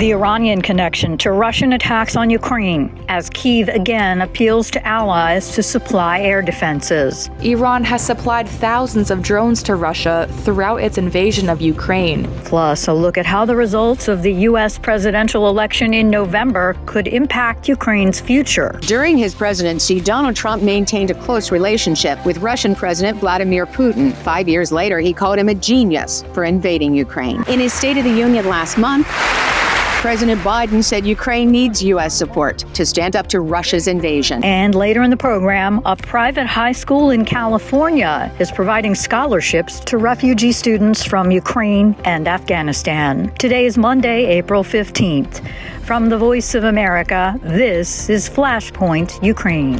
The Iranian connection to Russian attacks on Ukraine as Kyiv again appeals to allies to supply air defenses. Iran has supplied thousands of drones to Russia throughout its invasion of Ukraine. Plus, a look at how the results of the U.S. presidential election in November could impact Ukraine's future. During his presidency, Donald Trump maintained a close relationship with Russian President Vladimir Putin. 5 years later, he called him a genius for invading Ukraine. In his State of the Union last month, President Biden said Ukraine needs U.S. support to stand up to Russia's invasion. And later in the program, a private high school in California is providing scholarships to refugee students from Ukraine and Afghanistan. Today is Monday, April 15th. From the Voice of America, this is Flashpoint Ukraine.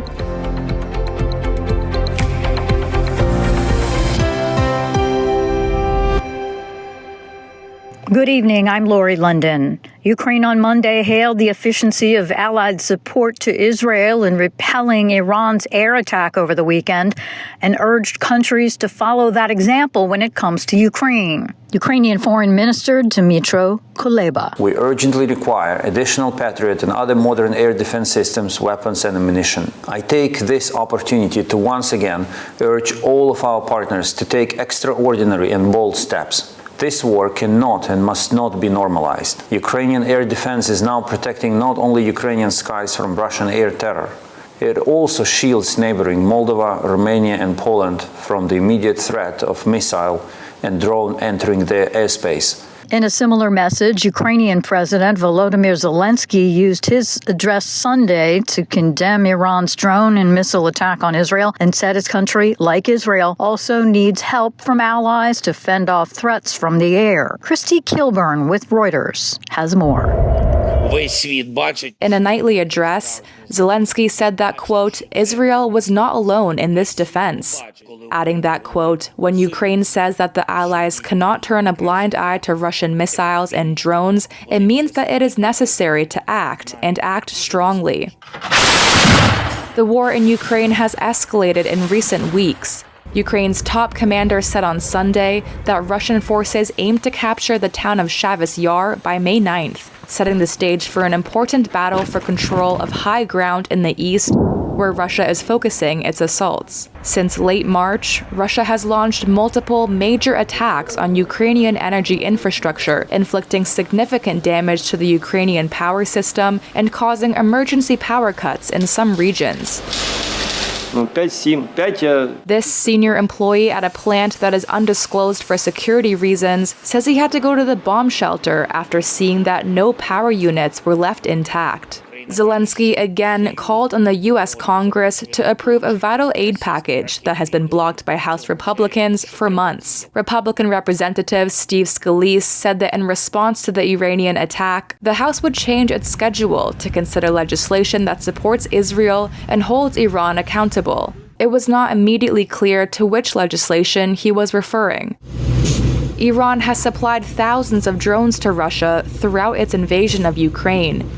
Good evening, I'm Lori London. Ukraine on Monday hailed the efficiency of Allied support to Israel in repelling Iran's air attack over the weekend and urged countries to follow that example when it comes to Ukraine. Ukrainian Foreign Minister Dmytro Kuleba. We urgently require additional Patriot and other modern air defense systems, weapons and ammunition. I take this opportunity to once again urge all of our partners to take extraordinary and bold steps. This war cannot and must not be normalized. Ukrainian air defense is now protecting not only Ukrainian skies from Russian air terror. It also shields neighboring Moldova, Romania and Poland from the immediate threat of missile and drone entering their airspace. In a similar message, Ukrainian President Volodymyr Zelenskyy used his address Sunday to condemn Iran's drone and missile attack on Israel and said his country, like Israel, also needs help from allies to fend off threats from the air. Christy Kilburn with Reuters has more. In a nightly address, Zelenskyy said that, quote, Israel was not alone in this defense, adding that, quote, when Ukraine says that the allies cannot turn a blind eye to Russian missiles and drones, it means that it is necessary to act and act strongly. The war in Ukraine has escalated in recent weeks. Ukraine's top commander said on Sunday that Russian forces aim to capture the town of Shavis Yar by May 9th, setting the stage for an important battle for control of high ground in the east, where Russia is focusing its assaults. Since late March, Russia has launched multiple major attacks on Ukrainian energy infrastructure, inflicting significant damage to the Ukrainian power system and causing emergency power cuts in some regions. This senior employee at a plant that is undisclosed for security reasons says he had to go to the bomb shelter after seeing that no power units were left intact. Zelenskyy again called on the U.S. Congress to approve a vital aid package that has been blocked by House Republicans for months. Republican Representative Steve Scalise said that in response to the Iranian attack, the House would change its schedule to consider legislation that supports Israel and holds Iran accountable. It was not immediately clear to which legislation he was referring. Iran has supplied thousands of drones to Russia throughout its invasion of Ukraine.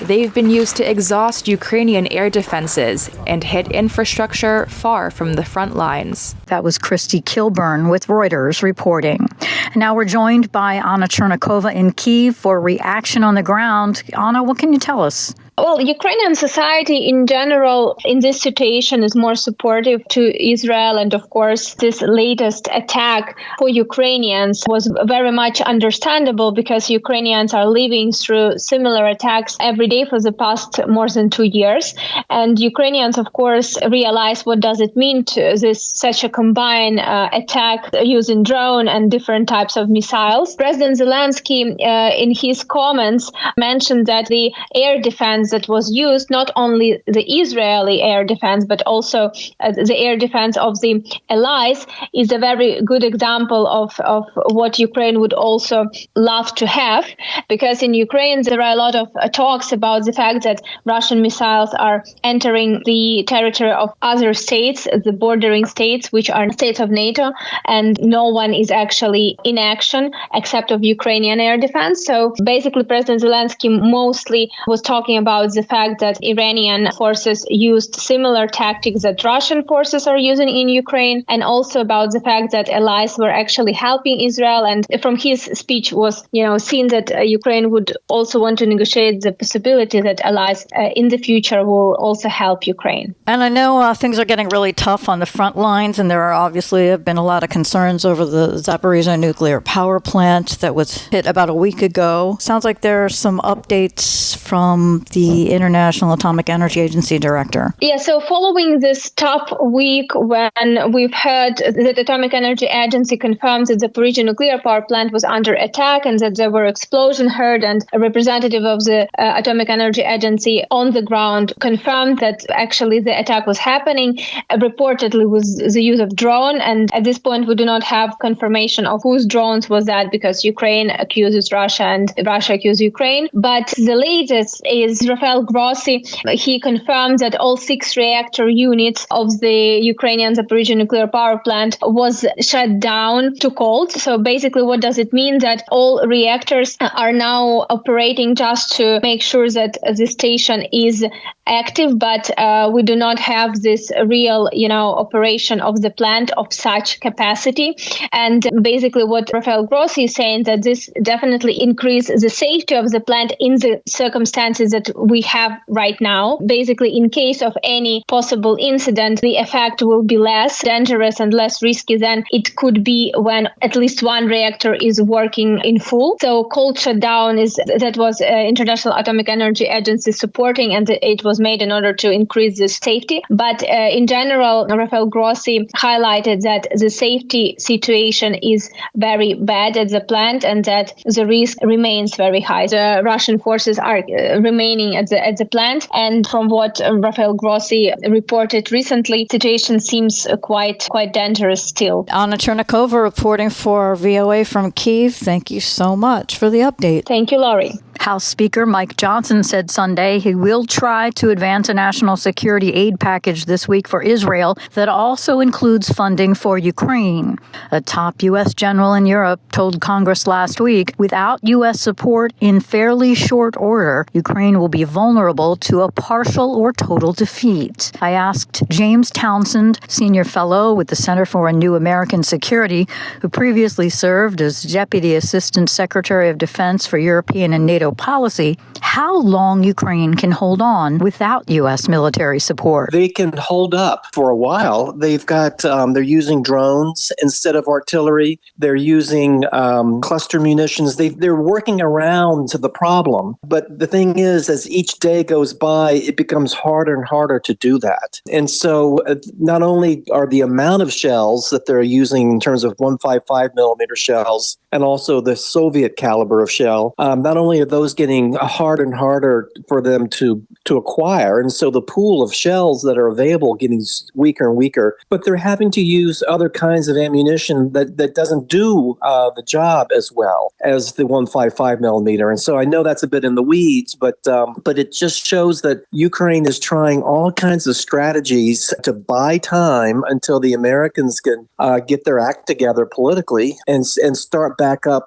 They've been used to exhaust Ukrainian air defenses and hit infrastructure far from the front lines. That was Christy Kilburn with Reuters reporting. And now we're joined by Anna Chernikova in Kyiv for reaction on the ground. Anna, what can you tell us? Well, Ukrainian society in general in this situation is more supportive to Israel. And of course, this latest attack for Ukrainians was very much understandable because Ukrainians are living through similar attacks every day for the past more than 2 years. And Ukrainians, of course, realize what does it mean to such a combined attack using drone and different types of missiles. President Zelenskyy, in his comments, mentioned that the air defense that was used, not only the Israeli air defense, but also the air defense of the allies, is a very good example of what Ukraine would also love to have. Because in Ukraine, there are a lot of talks about the fact that Russian missiles are entering the territory of other states, the bordering states, which are states of NATO, and no one is actually in action except of Ukrainian air defense. So basically, President Zelenskyy mostly was talking about about the fact that Iranian forces used similar tactics that Russian forces are using in Ukraine, and also about the fact that allies were actually helping Israel. And from his speech was, seen that Ukraine would also want to negotiate the possibility that allies in the future will also help Ukraine. And I know things are getting really tough on the front lines, and there are obviously have been a lot of concerns over the Zaporizhzhia nuclear power plant that was hit about a week ago. Sounds like there are some updates from the International Atomic Energy Agency director. Yeah, so following this tough week when we've heard that the Atomic Energy Agency confirmed that the Zaporizhzhia nuclear power plant was under attack and that there were explosions heard, and a representative of the Atomic Energy Agency on the ground confirmed that actually the attack was happening, reportedly with the use of drone. And at this point, we do not have confirmation of whose drones was that, because Ukraine accuses Russia and Russia accuses Ukraine. But the latest is Rafael Grossi. He confirmed that all 6 reactor units of the Ukrainian Zaporizhzhia nuclear power plant was shut down to cold. So basically, what does it mean? That all reactors are now operating just to make sure that the station is active, but we do not have this real, operation of the plant of such capacity. And basically what Rafael Grossi is saying, that this definitely increases the safety of the plant in the circumstances that we have right now. Basically, in case of any possible incident, the effect will be less dangerous and less risky than it could be when at least one reactor is working in full. So cold shutdown that was International Atomic Energy Agency supporting, and it was made in order to increase the safety. But in general, Rafael Grossi highlighted that the safety situation is very bad at the plant and that the risk remains very high. The Russian forces are remaining at the plant, and from what Rafael Grossi reported recently, the situation seems quite dangerous still. Anna Chernikova reporting for VOA from Kyiv. Thank you so much for the update. Thank you, Laurie. House Speaker Mike Johnson said Sunday he will try to advance a national security aid package this week for Israel that also includes funding for Ukraine. A top U.S. general in Europe told Congress last week, without U.S. support in fairly short order, Ukraine will be vulnerable to a partial or total defeat. I asked James Townsend, senior fellow with the Center for a New American Security, who previously served as Deputy Assistant Secretary of Defense for European and NATO policy, how long Ukraine can hold on without U.S. military support. They can hold up for a while. They've got, they're using drones instead of artillery. They're using cluster munitions. They're working around to the problem. But the thing is, as each day goes by, it becomes harder and harder to do that. And so not only are the amount of shells that they're using in terms of 155 millimeter shells and also the Soviet caliber of shell, not only are those getting harder and harder for them to acquire, and so the pool of shells that are available getting weaker and weaker, but they're having to use other kinds of ammunition that doesn't do the job as well as the 155 millimeter. And so I know that's a bit in the weeds, but it just shows that Ukraine is trying all kinds of strategies to buy time until the Americans can get their act together politically and start back up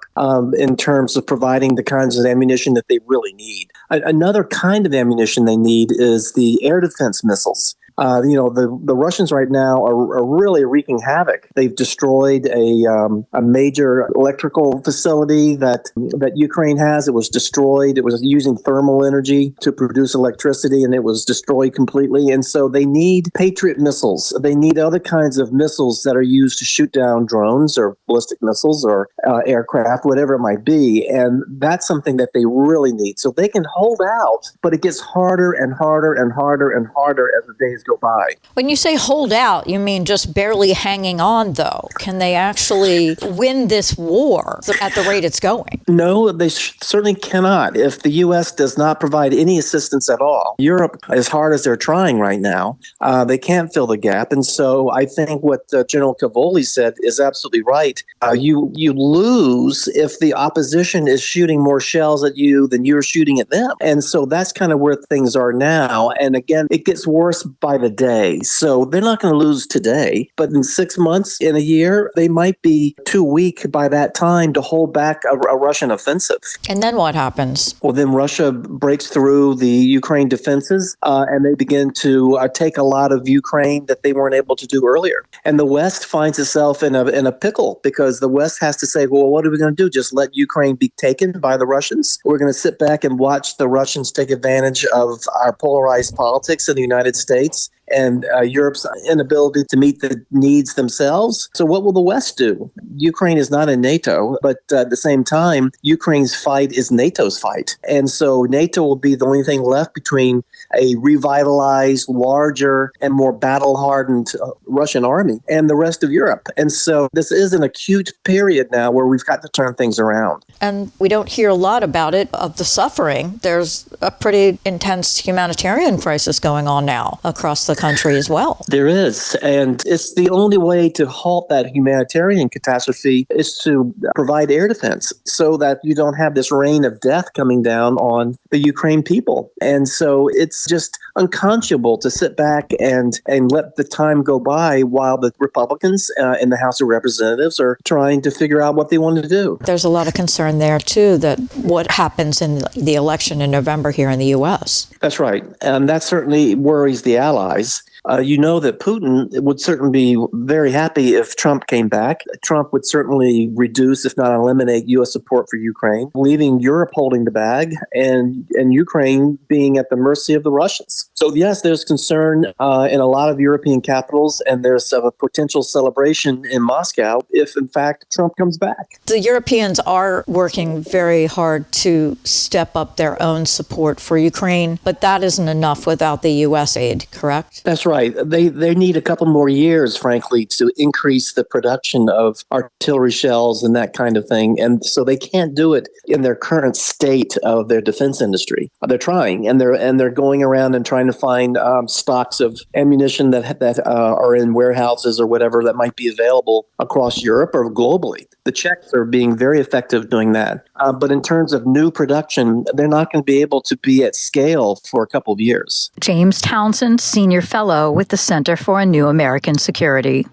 in terms of providing the kinds of ammunition that they really need. Another kind of ammunition they need is the air defense missiles. The Russians right now are really wreaking havoc. They've destroyed a major electrical facility that Ukraine has. It was destroyed. It was using thermal energy to produce electricity, and it was destroyed completely. And so they need Patriot missiles. They need other kinds of missiles that are used to shoot down drones or ballistic missiles or aircraft, whatever it might be. And that's something that they really need. So they can hold out, but it gets harder and harder and harder and harder as the days go by. When you say hold out, you mean just barely hanging on, though. Can they actually win this war at the rate it's going? No, they certainly cannot if the U.S. does not provide any assistance at all. Europe, as hard as they're trying right now, they can't fill the gap. And so I think what General Cavoli said is absolutely right. You lose if the opposition is shooting more shells at you than you're shooting at them. And so that's kind of where things are now. And again, it gets worse by by the day. So they're not going to lose today, but in 6 months, in a year, they might be too weak by that time to hold back a Russian offensive. And then what happens? Well, then Russia breaks through the Ukraine defenses and they begin to take a lot of Ukraine that they weren't able to do earlier. And the West finds itself in a pickle because the West has to say, well, what are we going to do? Just let Ukraine be taken by the Russians? We're going to sit back and watch the Russians take advantage of our polarized politics in the United States and Europe's inability to meet the needs themselves. So what will the West do? Ukraine is not in NATO, but at the same time, Ukraine's fight is NATO's fight. And so NATO will be the only thing left between a revitalized, larger, and more battle-hardened Russian army and the rest of Europe. And so this is an acute period now where we've got to turn things around. And we don't hear a lot about it, of the suffering. There's a pretty intense humanitarian crisis going on now across the country as well. There is. And it's the only way to halt that humanitarian catastrophe is to provide air defense so that you don't have this rain of death coming down on the Ukraine people. And so it's just unconscionable to sit back and let the time go by while the Republicans in the House of Representatives are trying to figure out what they want to do. There's a lot of concern there, too, that what happens in the election in November here in the U.S. That's right. And that certainly worries the allies. You know that Putin would certainly be very happy if Trump came back. Trump would certainly reduce, if not eliminate, U.S. support for Ukraine, leaving Europe holding the bag and Ukraine being at the mercy of the Russians. So, yes, there's concern in a lot of European capitals, and there's a potential celebration in Moscow if, in fact, Trump comes back. The Europeans are working very hard to step up their own support for Ukraine, but that isn't enough without the U.S. aid, correct? That's right. They need a couple more years, frankly, to increase the production of artillery shells and that kind of thing. And so they can't do it in their current state of their defense industry. They're trying, and they're going around and trying to find stocks of ammunition that are in warehouses or whatever that might be available across Europe or globally. The Czechs are being very effective doing that. But in terms of new production, they're not going to be able to be at scale for a couple of years. James Townsend, Senior Fellow with the Center for a New American Security.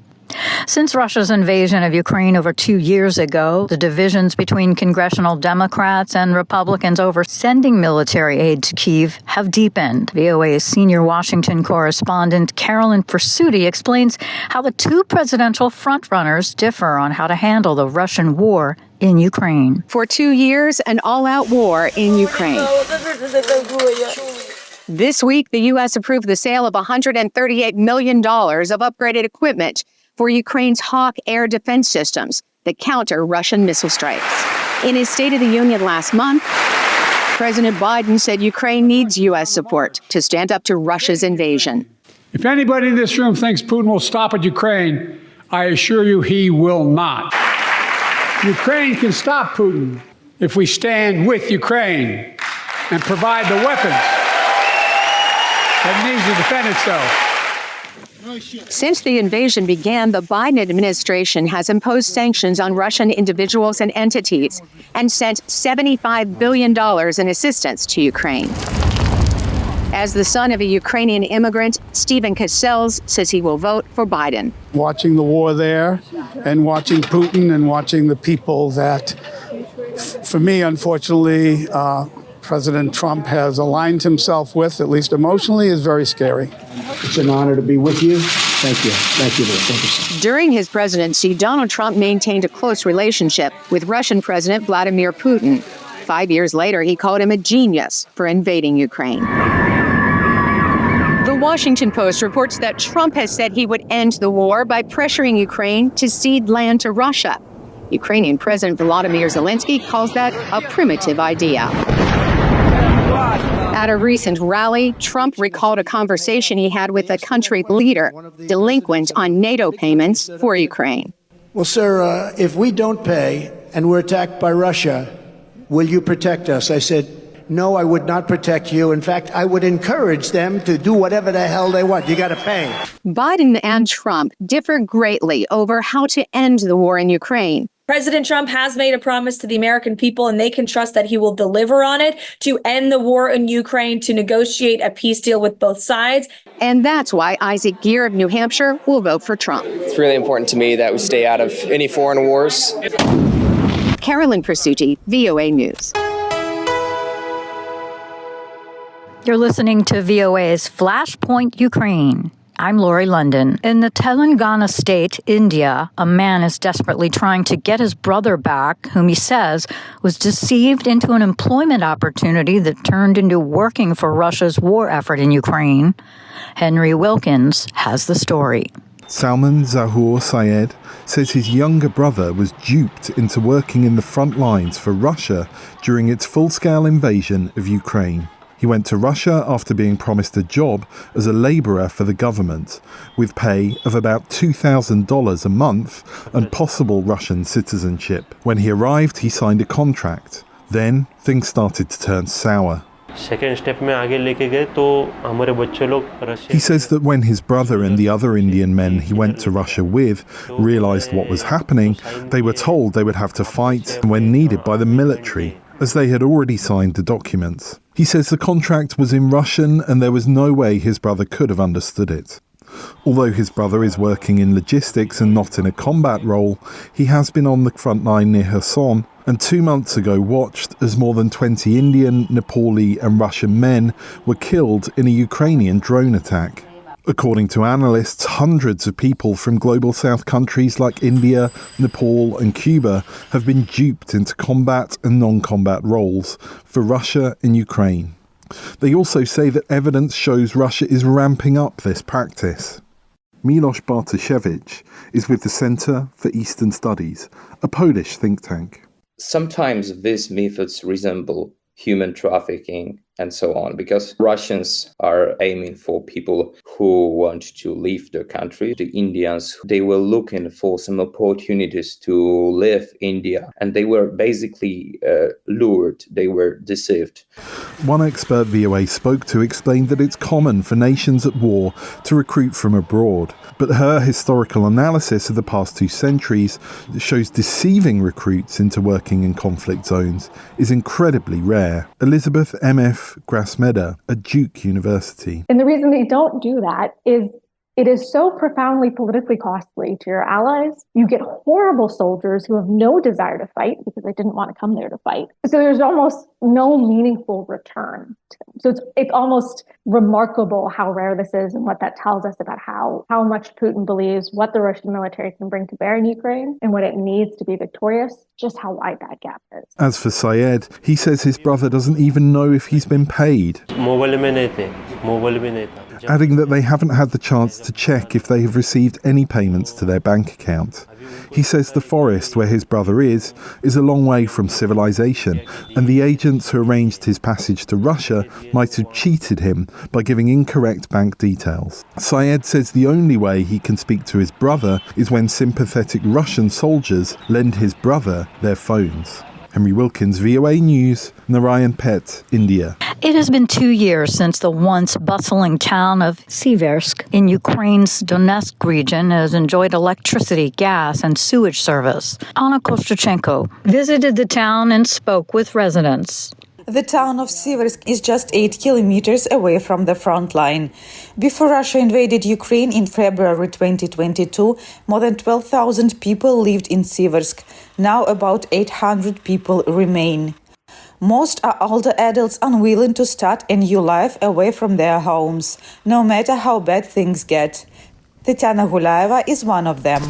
Since Russia's invasion of Ukraine over 2 years ago, the divisions between congressional Democrats and Republicans over sending military aid to Kyiv have deepened. VOA's senior Washington correspondent Carolyn Presutti explains how the two presidential frontrunners differ on how to handle the Russian war in Ukraine. For 2 years, an all-out war in Ukraine. This week, the U.S. approved the sale of $138 million of upgraded equipment for Ukraine's Hawk air defense systems that counter Russian missile strikes. In his State of the Union last month, President Biden said Ukraine needs U.S. support to stand up to Russia's invasion. If anybody in this room thinks Putin will stop at Ukraine, I assure you he will not. Ukraine can stop Putin if we stand with Ukraine and provide the weapons that needs to defend itself. Since the invasion began, the Biden administration has imposed sanctions on Russian individuals and entities and sent $75 billion in assistance to Ukraine. As the son of a Ukrainian immigrant, Stephen Cassels says he will vote for Biden. Watching the war there and watching Putin and watching the people that, for me, unfortunately, President Trump has aligned himself with, at least emotionally, is very scary. It's an honor to be with you. Thank you. Thank you. Thank you. During his presidency, Donald Trump maintained a close relationship with Russian President Vladimir Putin. 5 years later, he called him a genius for invading Ukraine. The Washington Post reports that Trump has said he would end the war by pressuring Ukraine to cede land to Russia. Ukrainian President Volodymyr Zelenskyy calls that a primitive idea. At a recent rally, Trump recalled a conversation he had with a country leader, delinquent on NATO payments for Ukraine. Well, sir, if we don't pay and we're attacked by Russia, will you protect us? I said, no, I would not protect you. In fact, I would encourage them to do whatever the hell they want. You got to pay. Biden and Trump differ greatly over how to end the war in Ukraine. President Trump has made a promise to the American people, and they can trust that he will deliver on it to end the war in Ukraine, to negotiate a peace deal with both sides. And that's why Isaac Geer of New Hampshire will vote for Trump. It's really important to me that we stay out of any foreign wars. Carolyn Presutti, VOA News. You're listening to VOA's Flashpoint Ukraine. I'm Lori London. In the Telangana state, India, a man is desperately trying to get his brother back, whom he says was deceived into an employment opportunity that turned into working for Russia's war effort in Ukraine. Henry Wilkins has the story. Salman Zahoor Syed says his younger brother was duped into working in the front lines for Russia during its full-scale invasion of Ukraine. He went to Russia after being promised a job as a labourer for the government, with pay of about $2,000 a month and possible Russian citizenship. When he arrived, he signed a contract. Then, things started to turn sour. He says that when his brother and the other Indian men he went to Russia with realised what was happening, they were told they would have to fight when needed by the military, as they had already signed the documents. He says the contract was in Russian and there was no way his brother could have understood it. Although his brother is working in logistics and not in a combat role, he has been on the front line near Kherson and 2 months ago watched as more than 20 Indian, Nepali and Russian men were killed in a Ukrainian drone attack. According to analysts, hundreds of people from global south countries like India, Nepal and Cuba have been duped into combat and non-combat roles for Russia and Ukraine. They also say that evidence shows Russia is ramping up this practice. Milosz Bartoszewicz is with the Center for Eastern Studies, a Polish think tank. Sometimes these methods resemble human trafficking and so on, because Russians are aiming for people who want to leave their country. The Indians, they were looking for some opportunities to leave India, and they were basically lured, they were deceived. One expert VOA spoke to explained that it's common for nations at war to recruit from abroad, but her historical analysis of the past 2 centuries shows deceiving recruits into working in conflict zones is incredibly rare. Elizabeth M.F. Grasmeda at Duke University. And the reason they don't do that is it is so profoundly politically costly to your allies. You get horrible soldiers who have no desire to fight because they didn't want to come there to fight. So there's almost no meaningful return to them. So it's almost remarkable how rare this is, and what that tells us about how much Putin believes what the Russian military can bring to bear in Ukraine and what it needs to be victorious, just how wide that gap is. As for Syed, he says his brother doesn't even know if he's been paid, adding that they haven't had the chance to check if they have received any payments to their bank account. He says the forest where his brother is a long way from civilization, and the agents who arranged his passage to Russia might have cheated him by giving incorrect bank details. Syed says the only way he can speak to his brother is when sympathetic Russian soldiers lend his brother their phones. Henry Wilkins, VOA News, Narayan Pet, India. It has been 2 years since the once bustling town of Siversk in Ukraine's Donetsk region has enjoyed electricity, gas, and sewage service. Anna Chernikova visited the town and spoke with residents. The town of Siversk is just 8 kilometers away from the front line. Before Russia invaded Ukraine in February 2022, more than 12,000 people lived in Siversk. Now about 800 people remain. Most are older adults unwilling to start a new life away from their homes, no matter how bad things get. Tatiana Gulaeva is one of them.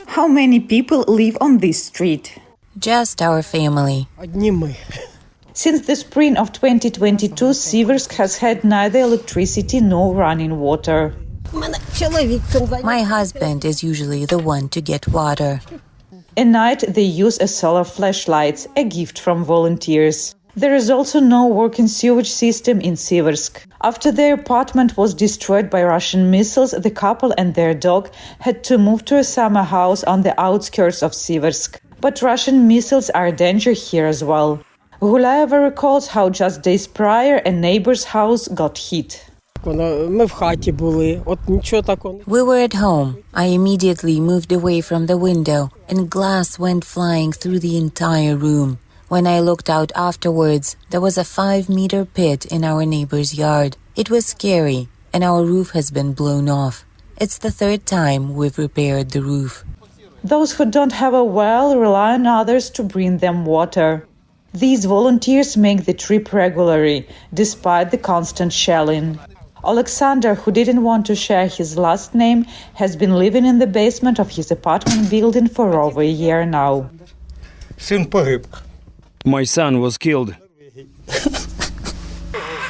How many people live on this street? Just our family. Since the spring of 2022, Siversk has had neither electricity nor running water. My husband is usually the one to get water. At night, they use a solar flashlight, a gift from volunteers. There is also no working sewage system in Siversk. After their apartment was destroyed by Russian missiles, the couple and their dog had to move to a summer house on the outskirts of Siversk. But Russian missiles are a danger here as well. Gulaeva recalls how just days prior a neighbor's house got hit. We were at home. I immediately moved away from the window, and glass went flying through the entire room. When I looked out afterwards, there was a 5-meter pit in our neighbor's yard. It was scary, and our roof has been blown off. It's the 3rd time we've repaired the roof. Those who don't have a well rely on others to bring them water. These volunteers make the trip regularly, despite the constant shelling. Alexander, who didn't want to share his last name, has been living in the basement of his apartment building for over a year now. My son was killed.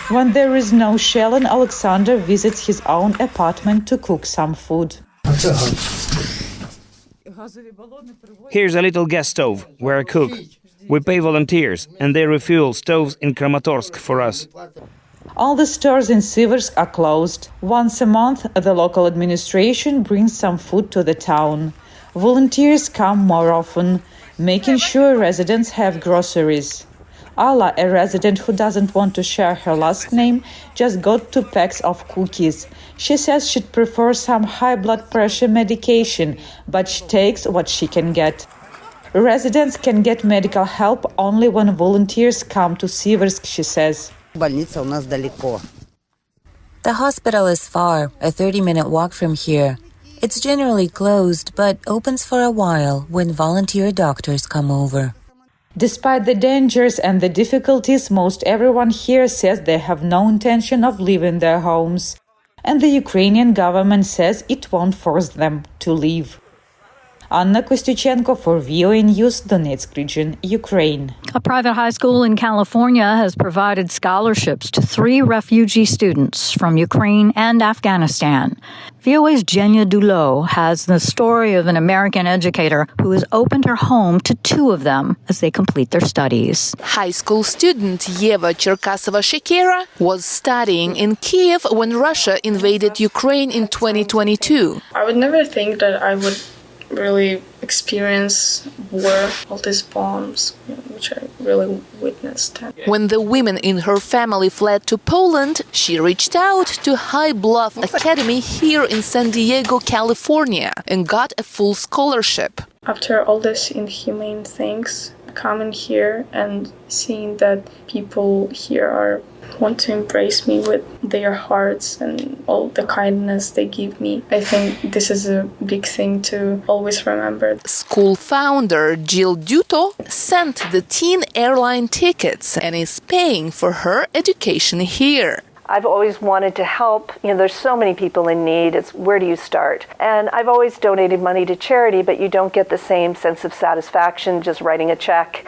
When there is no shelling, Alexander visits his own apartment to cook some food. Here's a little gas stove where I cook. We pay volunteers, and they refuel stoves in Kramatorsk for us. All the stores in Siversk are closed. Once a month, the local administration brings some food to the town. Volunteers come more often, making sure residents have groceries. Alla, a resident who doesn't want to share her last name, just got 2 packs of cookies. She says she'd prefer some high blood pressure medication, but she takes what she can get. Residents can get medical help only when volunteers come to Siversk, she says. The hospital is far, a 30-minute walk from here. It's generally closed, but opens for a while when volunteer doctors come over. Despite the dangers and the difficulties, most everyone here says they have no intention of leaving their homes. And the Ukrainian government says it won't force them to leave. Anna Chernikova for VOA News, Donetsk region, Ukraine. A private high school in California has provided scholarships to 3 refugee students from Ukraine and Afghanistan. VOA's Jenya Dulot has the story of an American educator who has opened her home to 2 of them as they complete their studies. High school student Anna Chernikova was studying in Kyiv when Russia invaded Ukraine in 2022. I would never think that I would really experience war, all these bombs, which I really witnessed. When the women in her family fled to Poland, she reached out to High Bluff Academy here in San Diego, California, and got a full scholarship. After all these inhumane things, coming here and seeing that people here want to embrace me with their hearts and all the kindness they give me, I think this is a big thing to always remember. School founder Jill Duto sent the teen airline tickets and is paying for her education here. I've always wanted to help. There's so many people in need. It's where do you start? And I've always donated money to charity, but you don't get the same sense of satisfaction just writing a check,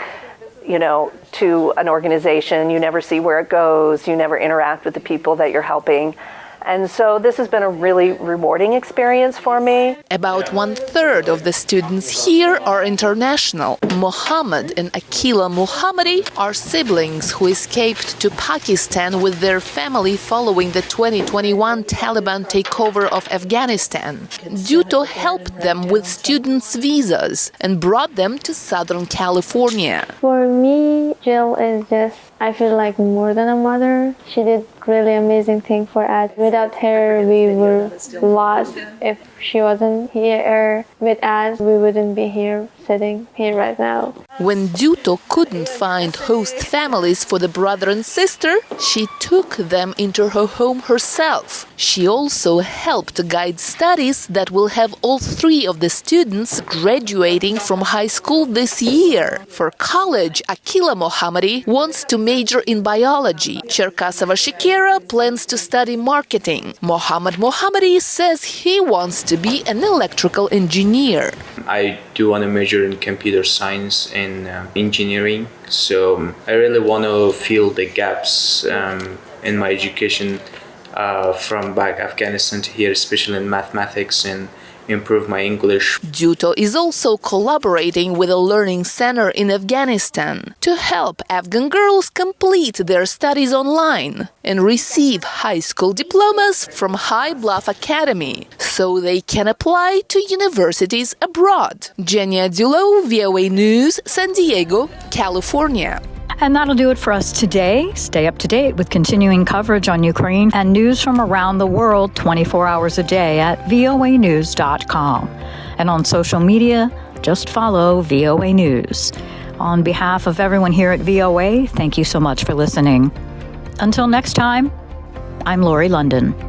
to an organization. You never see where it goes. You never interact with the people that you're helping. And so this has been a really rewarding experience for me. About 1/3 of the students here are international. Mohammed and Akila Mohammadi are siblings who escaped to Pakistan with their family following the 2021 Taliban takeover of Afghanistan. Duto helped them with students' visas and brought them to Southern California. For me, Jill is just, I feel like more than a mother. She did really amazing thing for us. Without her, we were lost. If she wasn't here with us, we wouldn't be here, sitting here right now. When Duto couldn't find host families for the brother and sister, she took them into her home herself. She also helped guide studies that will have all 3 of the students graduating from high school this year. For college, Akila Mohammadi wants to major in biology. Chernikova plans to study marketing. Mohammed Mohammadi says he wants to be an electrical engineer. I do want to major in computer science and engineering, so I really want to fill the gaps in my education from back Afghanistan to here, especially in mathematics, and improve my English. Duto is also collaborating with a learning center in Afghanistan to help Afghan girls complete their studies online and receive high school diplomas from High Bluff Academy so they can apply to universities abroad. Jenya Dulot, VOA News, San Diego, California. And that'll do it for us today. Stay up to date with continuing coverage on Ukraine and news from around the world 24 hours a day at voanews.com. And on social media, just follow VOA News. On behalf of everyone here at VOA, thank you so much for listening. Until next time, I'm Lori London.